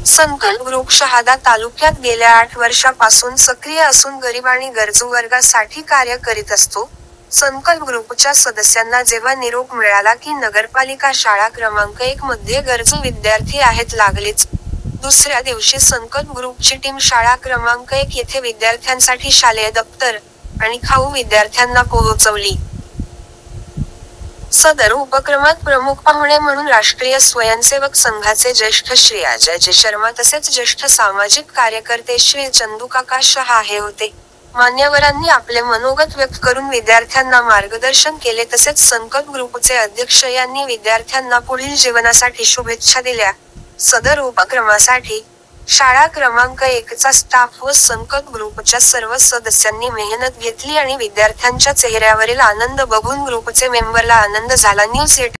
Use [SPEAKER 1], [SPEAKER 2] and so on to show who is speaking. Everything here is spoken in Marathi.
[SPEAKER 1] संकल्प ग्रुप शहादा तालुक्यात गेल्या 8 वर्षापासून सक्रिय असून गरीब आणि गरजू वर्गासाठी कार्य करीत असतो. संकल्प ग्रुपच्या सदस्यांना जेव्हा निरोप मिळाला की नगरपालिका शाळा क्रमांक 1 मध्ये गरजू विद्यार्थी आहेत लागलीच दुसऱ्या दिवशी संकल्प ग्रुपची टीम शाळा क्रमांक 1 येथे विद्यार्थ्यांसाठी शालेय दप्तर आणि खाऊ विद्यार्थ्यांना पोहोचवली. सदर उपक्रमात प्रमुख पाहुणे म्हणून राष्ट्रीय स्वयंसेवक संघाचे ज्येष्ठ श्री अजय शर्मा तसेच ज्येष्ठ सामाजिक कार्यकर्ते श्री चंदूकाका शहा हे होते. मान्यवरांनी आपले मनोगत व्यक्त करून विद्यार्थ्यांना मार्गदर्शन केले तसेच संकल्प ग्रुपचे अध्यक्ष यांनी विद्यार्थ्यांना पुढील जीवनासाठी शुभेच्छा दिल्या. सदर उपक्रमासाठी शाळा क्रमांक 1चा स्टाफ व संकल्प ग्रुपच्या सर्व सदस्यांनी मेहनत घेतली आणि विद्यार्थ्यांच्या चेहऱ्यावरील आनंद बघून ग्रुपचे मेंबरला आनंद झाला. न्यूज 8